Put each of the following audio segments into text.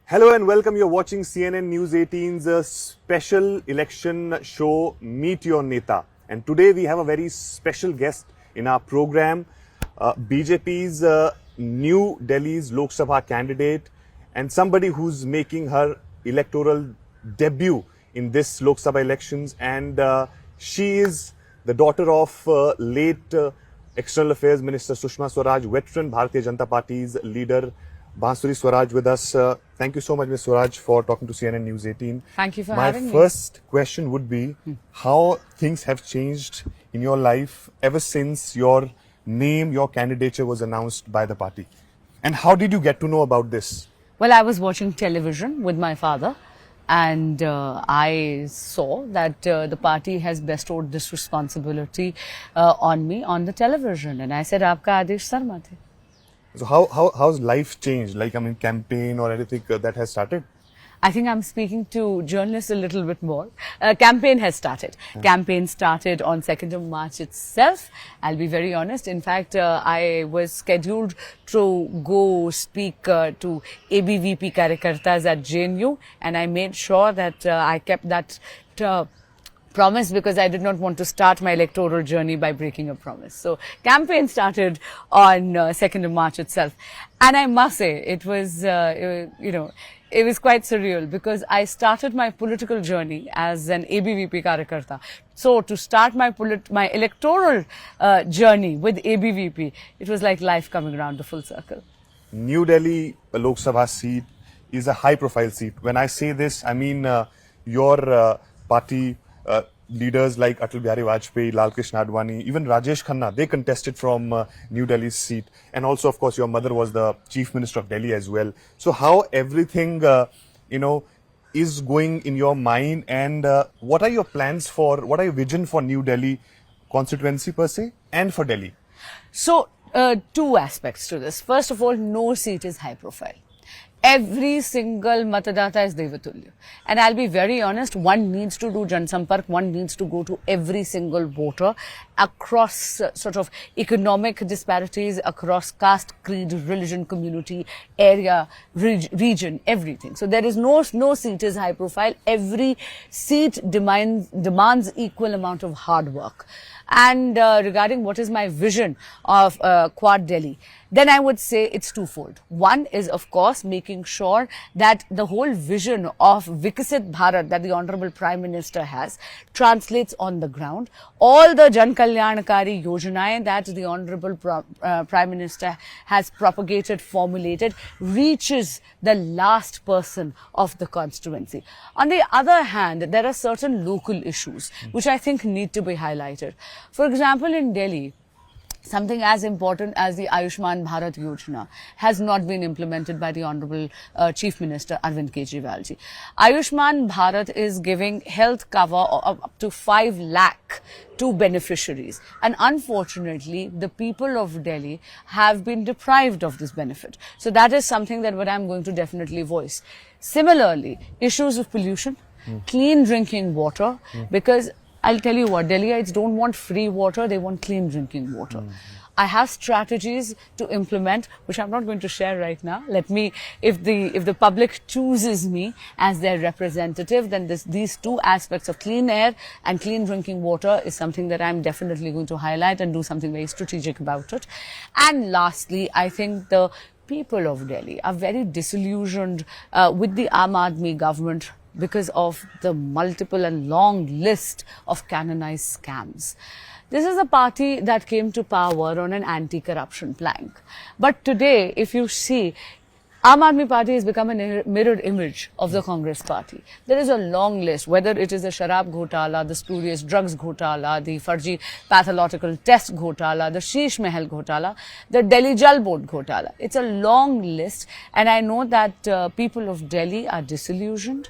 Hello and welcome. You're watching CNN News 18's special election show, Meet Your Neta. And today we have a very special guest in our program, BJP's New Delhi's Lok Sabha candidate and somebody who's making her electoral debut in this Lok Sabha elections. And she is the daughter of late External Affairs Minister Sushma Swaraj, veteran Bharatiya Janata Party's leader, Bansuri Swaraj with us. Thank you so much, Ms. Swaraj, for talking to CNN News 18. Thank you for having me. My first question would be how things have changed in your life ever since your name, your candidature was announced by the party. And how did you get to know about this? Well, I was watching television with my father and I saw that the party has bestowed this responsibility on me on the television. And I said, Aapka Adesh Sarma the. So how's life changed? Like, I mean, campaign or anything that has started? I think I'm speaking to journalists a little bit more. Campaign has started. Campaign started on 2nd of March itself. I'll be very honest. In fact, I was scheduled to go speak to ABVP Karyakartas at JNU, and I made sure that I kept that promise because I did not want to start my electoral journey by breaking a promise. So campaign started on 2nd of March itself. And I must say, it was, it was quite surreal because I started my political journey as an ABVP Karyakarta. So to start my electoral journey with ABVP, it was like life coming around the full circle. New Delhi Lok Sabha seat is a high profile seat. When I say this, I mean your party leaders like Atal Bihari Vajpayee, Lal Krishna Advani, even Rajesh Khanna, they contested from New Delhi's seat. And also, of course, your mother was the Chief Minister of Delhi as well. So how everything, is going in your mind, and what are your plans for, what are your vision for New Delhi constituency per se and for Delhi? So, two aspects to this. First of all, no seat is high profile. Every single matadata is Devatulya. And I'll be very honest, one needs to do Jansampark, one needs to go to every single voter across sort of economic disparities, across caste, creed, religion, community, area, region, everything. So there is no seat is high profile. Every seat demands equal amount of hard work. And regarding what is my vision of Quad Delhi, then I would say it's twofold. One is, of course, making sure that the whole vision of Vikasit Bharat that the Honorable Prime Minister has translates on the ground. All the Jan Kalyankari Yojanaएं that the Honorable Prime Minister has propagated, formulated, reaches the last person of the constituency. On the other hand, there are certain local issues which I think need to be highlighted. For example, in Delhi, something as important as the Ayushman Bharat Yojana has not been implemented by the Honorable Chief Minister Arvind Kejriwal ji. Ayushman Bharat is giving health cover of up to 5 lakh to beneficiaries. And unfortunately, the people of Delhi have been deprived of this benefit. So that is something that what I'm going to definitely voice. Similarly, issues of pollution, clean drinking water, because I'll tell you what, Delhiites don't want free water, they want clean drinking water. I have strategies to implement, which I'm not going to share right now. Let me, if the public chooses me as their representative, then these two aspects of clean air and clean drinking water is something that I'm definitely going to highlight and do something very strategic about it. And lastly, I think the people of Delhi are very disillusioned with the Aam Aadmi government because of the multiple and long list of canonized scams. This is a party that came to power on an anti-corruption plank. But today, if you see, Aam Aadmi Party has become a mirror image of the Congress party. There is a long list, whether it is the Sharab Ghotala, the spurious drugs Ghotala, the Farji pathological test Ghotala, the Sheesh Mahal Ghotala, the Delhi Jal Board Ghotala. It's a long list, and I know that people of Delhi are disillusioned.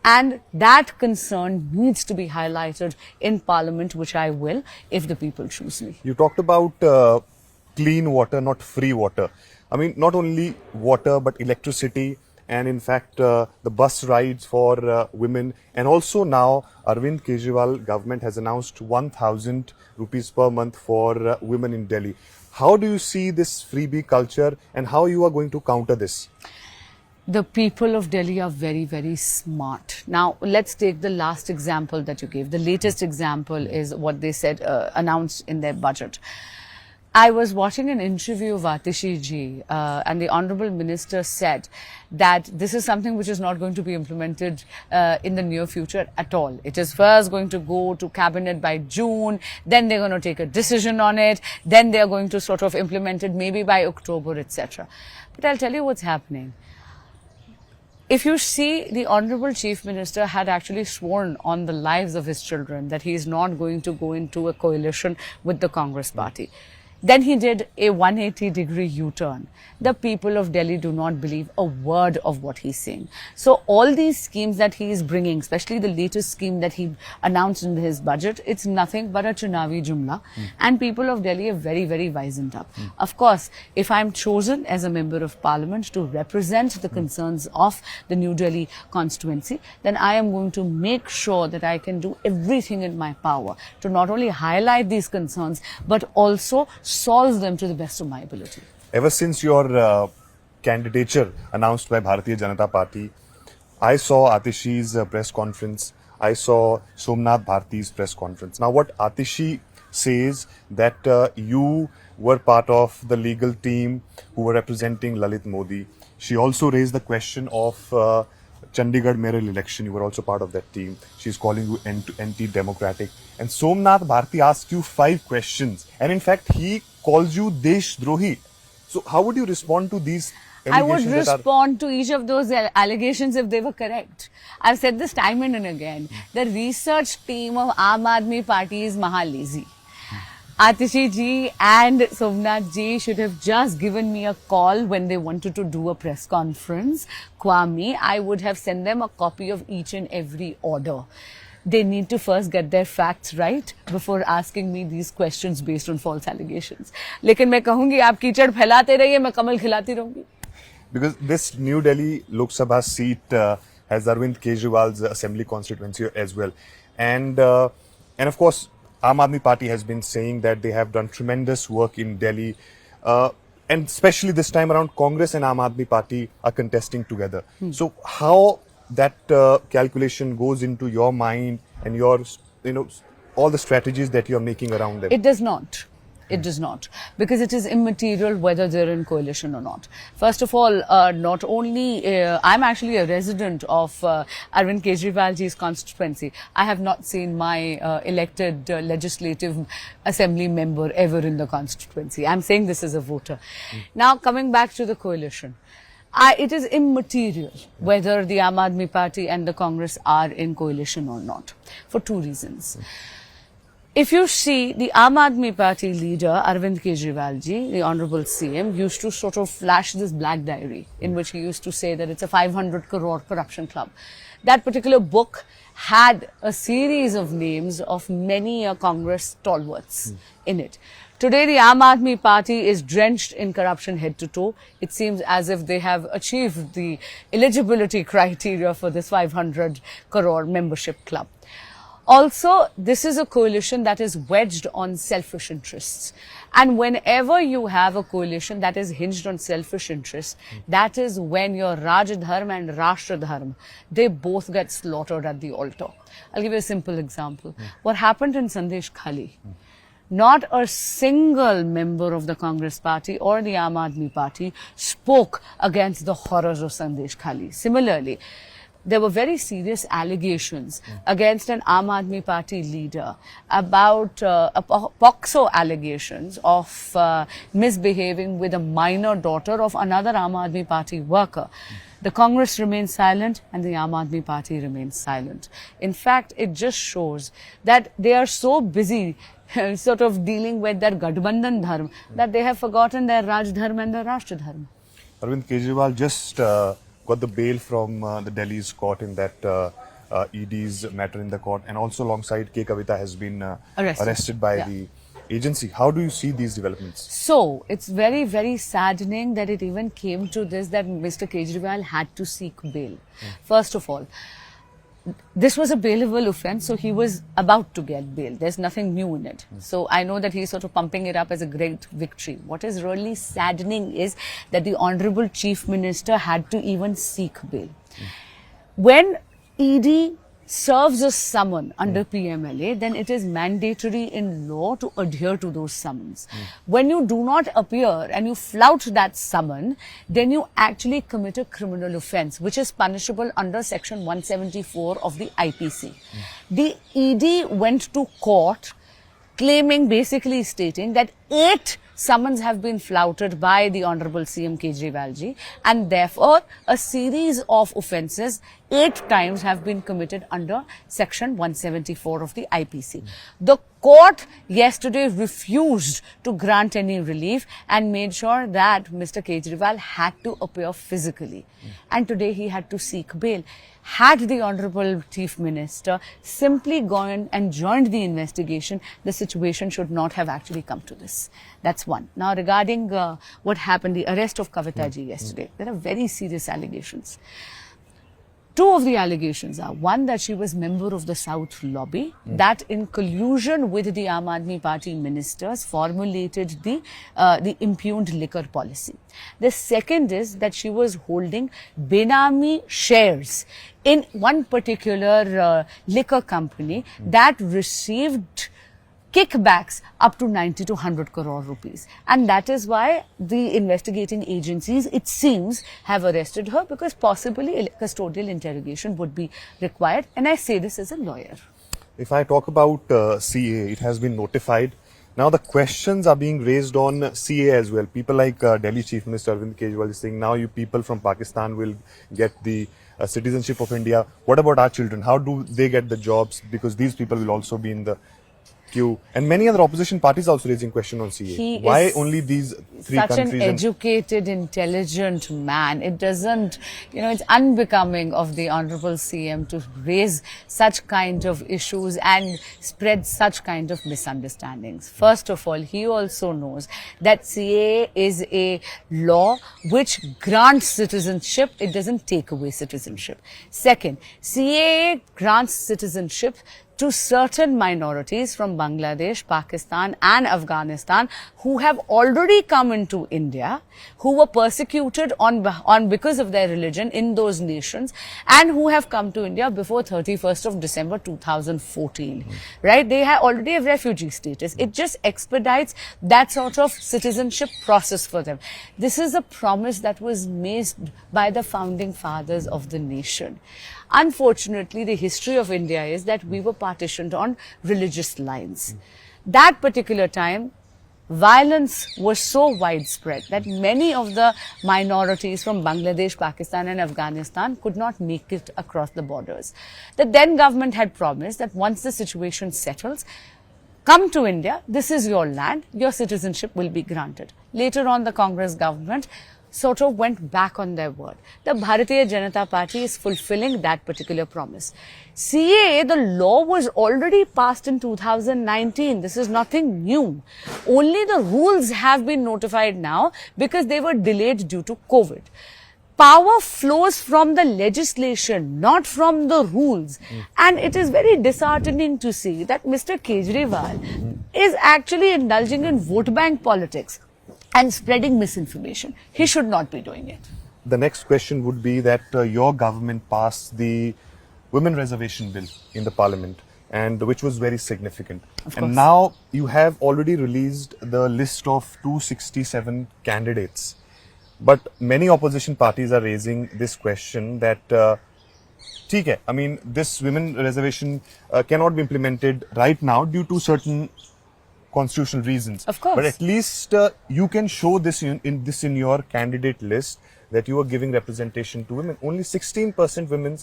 And that concern needs to be highlighted in Parliament, which I will, if the people choose me. You talked about clean water, not free water. I mean, not only water, but electricity, and in fact, the bus rides for women. And also now, Arvind Kejriwal government has announced 1,000 rupees per month for women in Delhi. How do you see this freebie culture and how you are going to counter this? The people of Delhi are very, very smart. Now, let's take the last example that you gave. The latest example is what they said, announced in their budget. I was watching an interview of Atishi ji, and the Honorable Minister said that this is something which is not going to be implemented in the near future at all. It is first going to go to cabinet by June, then they're going to take a decision on it, then they're going to sort of implement it maybe by October, etc. But I'll tell you what's happening. If you see, the Honorable Chief Minister had actually sworn on the lives of his children that he is not going to go into a coalition with the Congress party. Then he did a 180-degree U-turn. The people of Delhi do not believe a word of what he's saying. So all these schemes that he is bringing, especially the latest scheme that he announced in his budget, it's nothing but a Chunavi Jumla. And people of Delhi are very, very wizened up. Of course, if I'm chosen as a member of parliament to represent the concerns of the New Delhi constituency, then I am going to make sure that I can do everything in my power to not only highlight these concerns, but also solve them to the best of my ability. Ever since your candidature announced by Bharatiya Janata Party, I saw Atishi's press conference. I saw Somnath Bharti's press conference. Now, what Atishi says that you were part of the legal team who were representing Lalit Modi. She also raised the question of Chandigarh mayoral election. You were also part of that team. She's calling you anti-democratic. And Somnath Bharti asked you 5 questions. And in fact, he calls you Deshdrohi. So how would you respond to these allegations? I would respond to each of those allegations if they were correct. I've said this time and again. The research team of Aam Aadmi Party is maha-lazy. Atishi ji and Somnath ji should have just given me a call when they wanted to do a press conference. Kwame, I would have sent them a copy of each and every order. They need to first get their facts right before asking me these questions based on false allegations. लेकिन मैं कहूँगी आप कीचड़ फैलाते रहिए, मैं कमल खिलाती रहूँगी. Because this New Delhi Lok Sabha seat has Arvind Kejriwal's assembly constituency as well. And of course, Aam Aadmi Party has been saying that they have done tremendous work in Delhi. And especially this time around, Congress and Aam Aadmi Party are contesting together. So how that calculation goes into your mind and your, all the strategies that you're making around them? It does not. It does not. Because it is immaterial whether they're in coalition or not. First of all, not only, I'm actually a resident of Arvind Kejriwalji's constituency. I have not seen my elected legislative assembly member ever in the constituency. I'm saying this as a voter. Now, coming back to the coalition. It is immaterial whether the Aam Aadmi Party and the Congress are in coalition or not, for 2 reasons. If you see, the Aam Aadmi Party leader, Arvind Kejriwal ji, the Honorable CM, used to sort of flash this black diary in which he used to say that it's a 500 crore corruption club. That particular book had a series of names of many Congress stalwarts in it. Today, the Aam Aadmi Party is drenched in corruption head to toe. It seems as if they have achieved the eligibility criteria for this 500 crore membership club. Also, this is a coalition that is wedged on selfish interests. And whenever you have a coalition that is hinged on selfish interests, that is when your Raj Dharma and Rashtra Dharma, they both get slaughtered at the altar. I'll give you a simple example. What happened in Sandesh Khali? Not a single member of the Congress party or the Aam Aadmi Party spoke against the horrors of Sandesh Khali. Similarly, there were very serious allegations against an Aam Aadmi Party leader about POCSO allegations of misbehaving with a minor daughter of another Aam Aadmi Party worker. The Congress remains silent and the Aam Aadmi Party remains silent. In fact, it just shows that they are so busy sort of dealing with their Gadbandhan Dharma that they have forgotten their Raj Dharma and their Rashtra Dharma. Arvind Kejriwal just got the bail from the Delhi's court in that ED's matter in the court, and also alongside K. Kavita has been arrested by the agency. How do you see these developments? So, it's very, very saddening that it even came to this, that Mr. Kejriwal had to seek bail. First of all, this was a bailable offence, so he was about to get bail. There's nothing new in it. So I know that he's sort of pumping it up as a great victory. What is really saddening is that the Honorable Chief Minister had to even seek bail. When ED serves a summon under PMLA, then it is mandatory in law to adhere to those summons. When you do not appear and you flout that summon, then you actually commit a criminal offence, which is punishable under section 174 of the IPC. The ED went to court claiming, basically stating that 8 summons have been flouted by the Honorable CM Kejriwal ji, and therefore a series of offences 8 times have been committed under section 174 of the IPC. The court yesterday refused to grant any relief and made sure that Mr. Kejriwal had to appear physically, and today he had to seek bail. Had the Honorable Chief Minister simply gone and joined the investigation, the situation should not have actually come to this. That's one. Now, regarding what happened, the arrest of Kavita ji yesterday, there are very serious allegations. 2 of the allegations are, one, that she was member of the South Lobby, that in collusion with the Aam Aadmi Party ministers formulated the impugned liquor policy. The second is that she was holding Benami shares in one particular liquor company that received kickbacks up to 90 to 100 crore rupees. And that is why the investigating agencies, it seems, have arrested her, because possibly a custodial interrogation would be required. And I say this as a lawyer. If I talk about CA, it has been notified. Now the questions are being raised on CA as well. People like Delhi Chief Minister Arvind Kejriwal is saying, now you people from Pakistan will get the citizenship of India. What about our children? How do they get the jobs? Because these people will also be in the queue. And many other opposition parties are also raising question on CA. Why only these 3 such countries? Such an educated, intelligent man. It doesn't, it's unbecoming of the Honorable CM to raise such kind of issues and spread such kind of misunderstandings. First of all, he also knows that CA is a law which grants citizenship. It doesn't take away citizenship. Second, CA grants citizenship to certain minorities from Bangladesh, Pakistan and Afghanistan who have already come into India, who were persecuted on because of their religion in those nations, and who have come to India before 31st of December 2014. Right? They already have refugee status. It just expedites that sort of citizenship process for them. This is a promise that was made by the founding fathers of the nation. Unfortunately, the history of India is that we were partitioned on religious lines. That particular time, violence was so widespread that many of the minorities from Bangladesh, Pakistan and Afghanistan could not make it across the borders. The then government had promised that once the situation settles, come to India, this is your land, your citizenship will be granted. Later on, the Congress government sort of went back on their word. The Bharatiya Janata Party is fulfilling that particular promise. CA, the law was already passed in 2019. This is nothing new. Only the rules have been notified now because they were delayed due to COVID. Power flows from the legislation, not from the rules. And it is very disheartening to see that Mr. Kejriwal is actually indulging in vote bank politics and spreading misinformation. He should not be doing it. The next question would be that your government passed the Women Reservation Bill in the Parliament, and which was very significant. And now you have already released the list of 267 candidates. But many opposition parties are raising this question that, this women reservation cannot be implemented right now due to certain constitutional reasons. Of course. But at least you can show this in your candidate list that you are giving representation to women. Only 16% women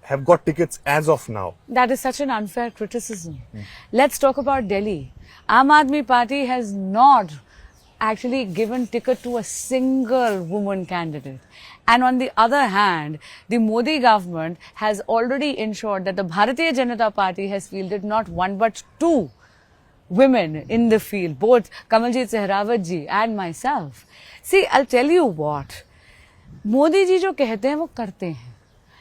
have got tickets as of now. That is such an unfair criticism. Let's talk about Delhi. Aam Aadmi Party has not actually given ticket to a single woman candidate. And on the other hand, the Modi government has already ensured that the Bharatiya Janata Party has fielded not 1 but 2 women in the field, both Kamaljeet Sehrawat ji and myself. See, I'll tell you what, Modi ji jo kehte hain, wo karte hain.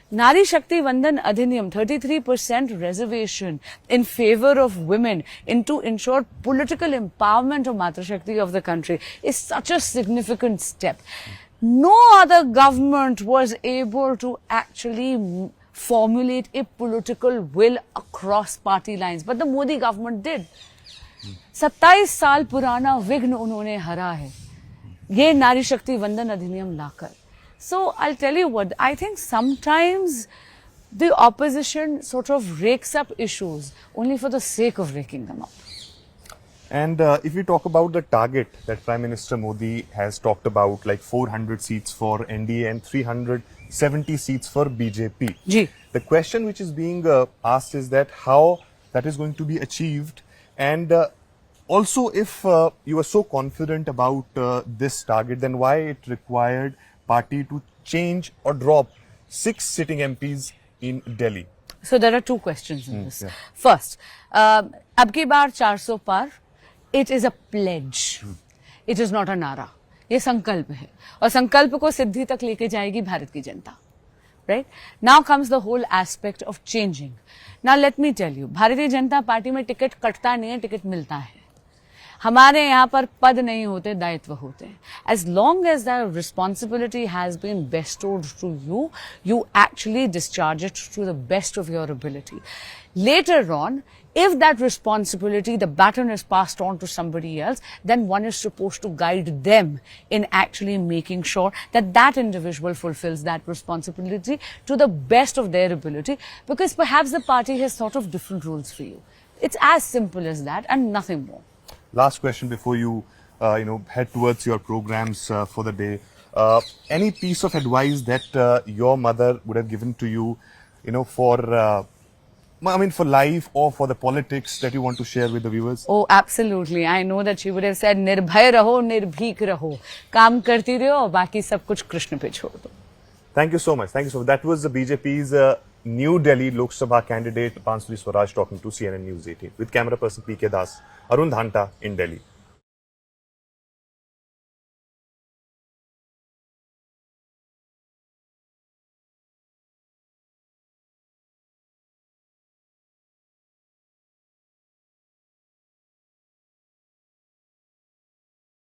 Nari Shakti Vandan Adhiniyam, 33% reservation in favor of women to ensure political empowerment of Matra Shakti of the country is such a significant step. No other government was able to actually formulate a political will across party lines, but the Modi government did. 27 साल पुराना विघ्न उन्होंने हरा है ये नारी शक्ति वंदन अधिनियम लाकर. So I'll tell you what, I think sometimes the opposition sort of rakes up issues only for the sake of raking them up. And if we talk about the target that Prime Minister Modi has talked about, like 400 seats for NDA and 370 seats for BJP. Ji. The question which is being asked is that how that is going to be achieved, and also if you are so confident about this target, then why it required party to change or drop 6 sitting MPs in Delhi? So there are two questions in this. Yeah. First, ab ki baar 400 par, it is a pledge. It is not a nara. ये संकल्प है और संकल्प को सिद्धि तक लेके जाएगी भारत की जनता. Right? Now comes the whole aspect of changing. Now let me tell you, Bharatiya Janata party में टिकट कटता नहीं है, टिकट मिलता है. हमारे यहाँ पर पद नहीं होते, दायित्व होते हैं. As long as the responsibility has been bestowed to you, you actually discharge it to the best of your ability. Later on, if that responsibility, the baton is passed on to somebody else, then one is supposed to guide them in actually making sure that that individual fulfills that responsibility to the best of their ability, because perhaps the party has thought of different rules for you. It's as simple as that and nothing more. Last question before you, head towards your programs for the day. Any piece of advice that your mother would have given to you, for life or for the politics that you want to share with the viewers? Oh, absolutely. I know that she would have said, "Nirbhay raho, nirbhik raho. Kaam karti raho, baki sab kuch Krishna pe chhod do." Thank you so much. Thank you so much. That was the BJP's New Delhi Lok Sabha candidate Bansuri Swaraj talking to CNN News 18 with camera person PK Das, Arun Dhanta in Delhi.